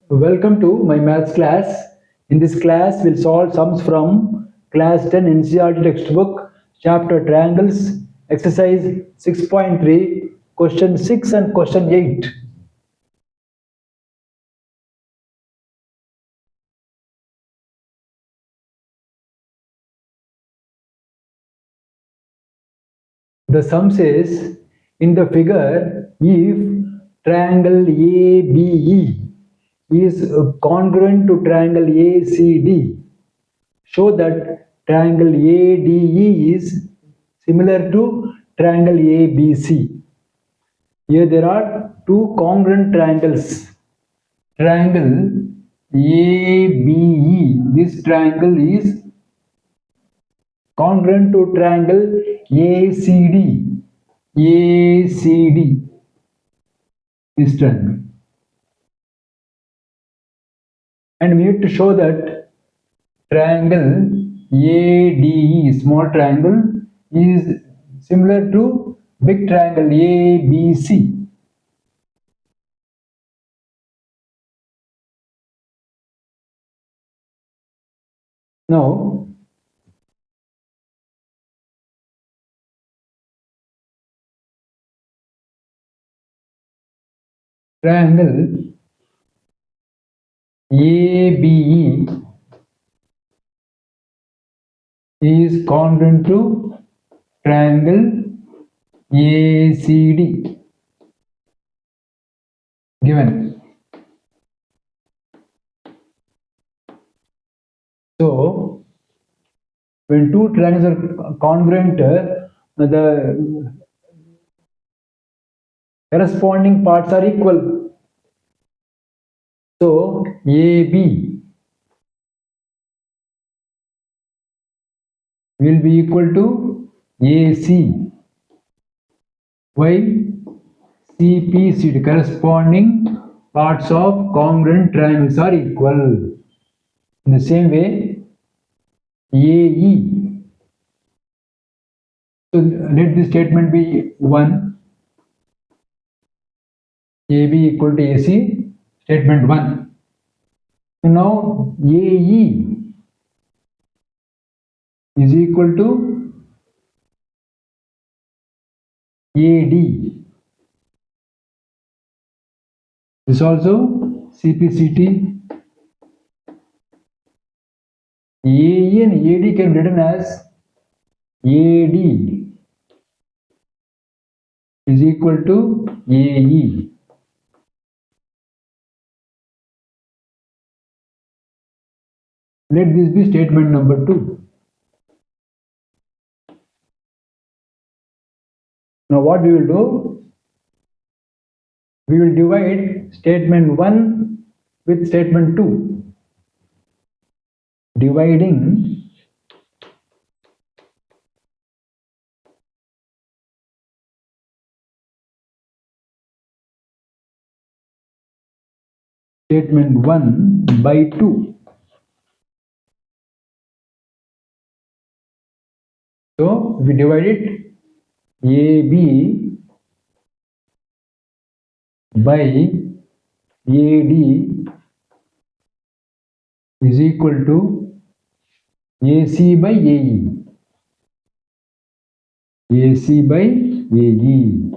Welcome to my maths class. In this class, we'll solve sums from class 10 NCERT textbook, chapter triangles, exercise 6.3, question 6 and question 8. The sum says, in the figure, if triangle ABE is congruent to triangle ACD, show that triangle ADE is similar to triangle ABC. Here there are two congruent triangles. Triangle ABE. This triangle is congruent to triangle ACD. ACD. This triangle. And we need to show that triangle ADE, small triangle, is similar to big triangle ABC. Now, triangle ABE is congruent to triangle ACD given. So, when two triangles are congruent, the corresponding parts are equal. So, AB will be equal to AC. Why? CPCD, corresponding parts of congruent triangles are equal. In the same way, AE. So let this statement be 1. AB equal to AC, statement 1. So now AE is equal to AD. This also CPCT. AE and AD can be written as AD is equal to AE. Let this be statement number 2. Now what we will do? We will divide statement 1 with statement 2. Dividing statement 1 by 2. So we divide it AB by AD is equal to AC by AE. AC by AE.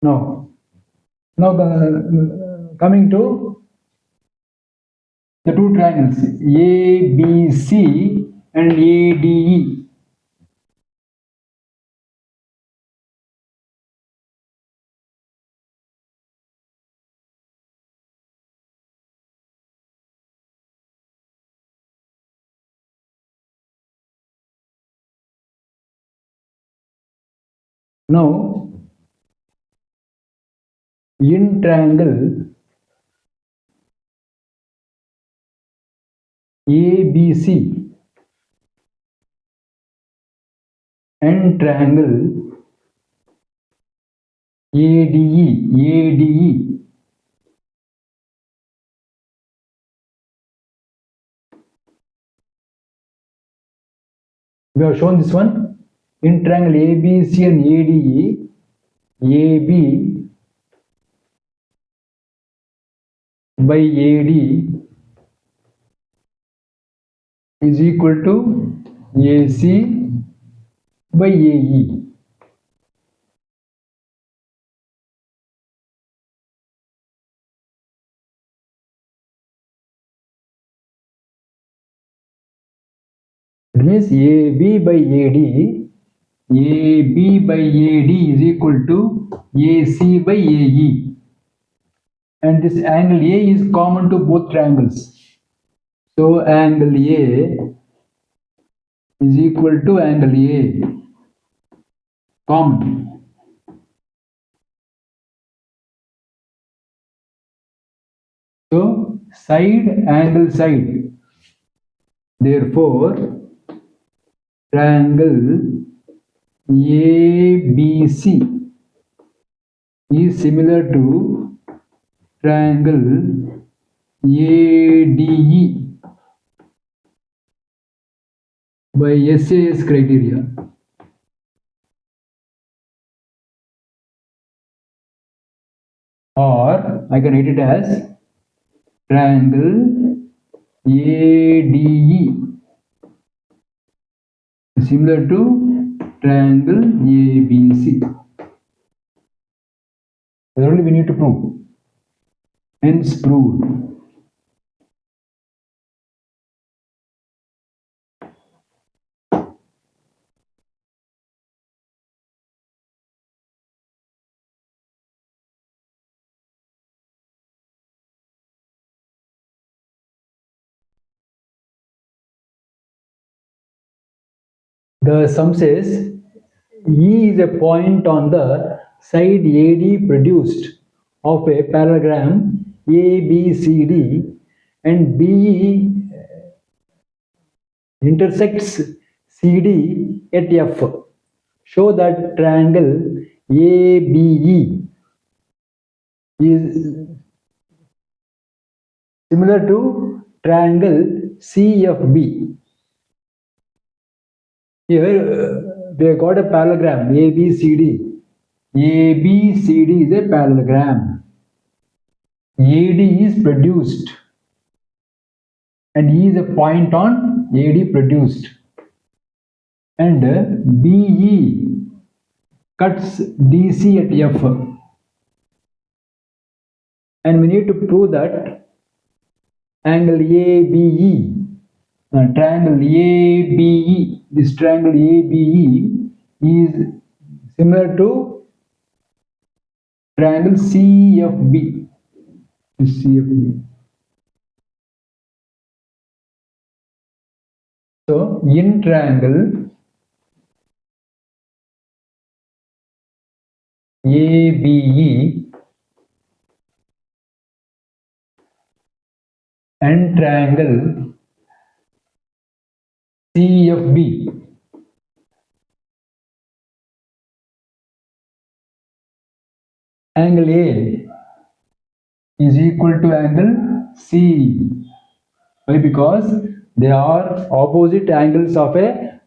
Now coming to the two triangles ABC and ADE. Now, in triangle ABC and triangle ADE, we have shown this one. In triangle ABC and ADE, AB by AD is equal to AC by AE. It means AB by AD, AB by AD is equal to AC by AE. And this angle A is common to both triangles. So angle A is equal to angle A, common. So side angle side. Therefore, triangle ABC is similar to triangle ADE by SAS criteria. Or I can write it as triangle ADE similar to triangle ABC. That only we need to prove. Hence proved. The sum says E is a point on the side AD produced of a parallelogram ABCD and BE intersects CD at F. Show that triangle ABE is similar to triangle CFB. Here we have got a parallelogram ABCD. ABCD is a parallelogram. AD is produced and E is a point on AD produced. And BE cuts DC at F. And we need to prove that angle ABE, triangle ABE, this triangle ABE is similar to triangle CFB. This CFB. So in triangle ABE and triangle CFB, angle A is equal to angle C. Why? Because they are opposite angles of a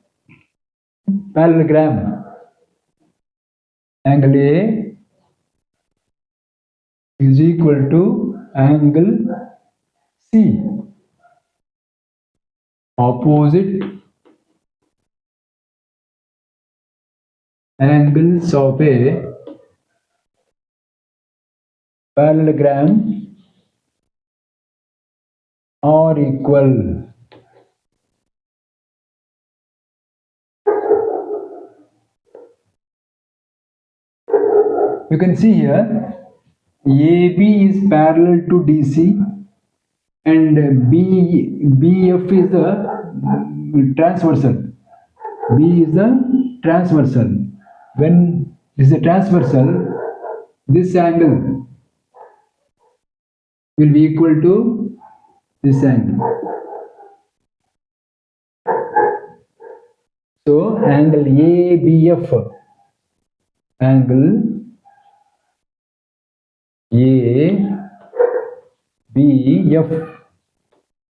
parallelogram. Angle A is equal to angle C. Opposite angles of a parallelogram are equal. You can see here AB is parallel to DC and BF is the transversal. B is the transversal. When this is a transversal, this angle will be equal to this angle. So angle ABF, angle ABF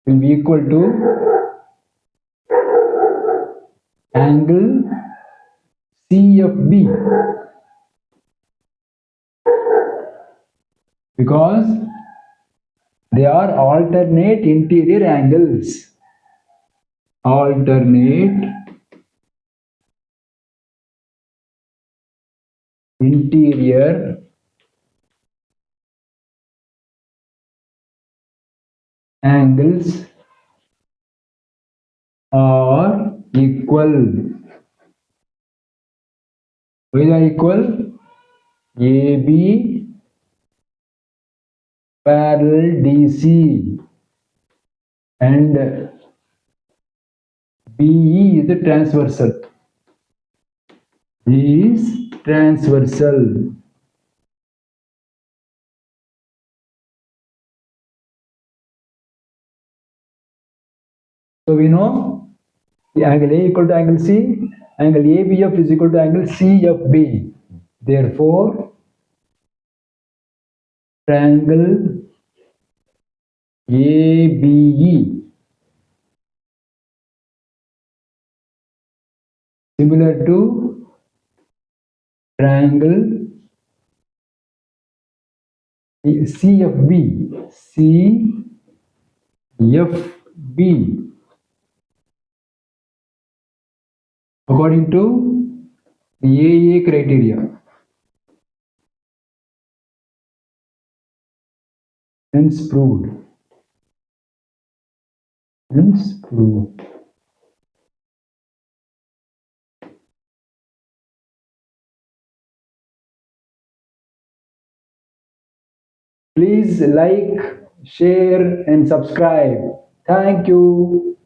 will be equal to angle CFB, because they are alternate interior angles. Alternate interior angles are equal. Why they are equal? AB parallel DC and BE is transversal. Is transversal. So we know the angle A equal to angle C, angle ABF is equal to angle CFB. Therefore, triangle ABE similar to triangle CFB. CFB according to the AA criteria. Hence proved. Hence proved. Please like, share and subscribe. Thank you.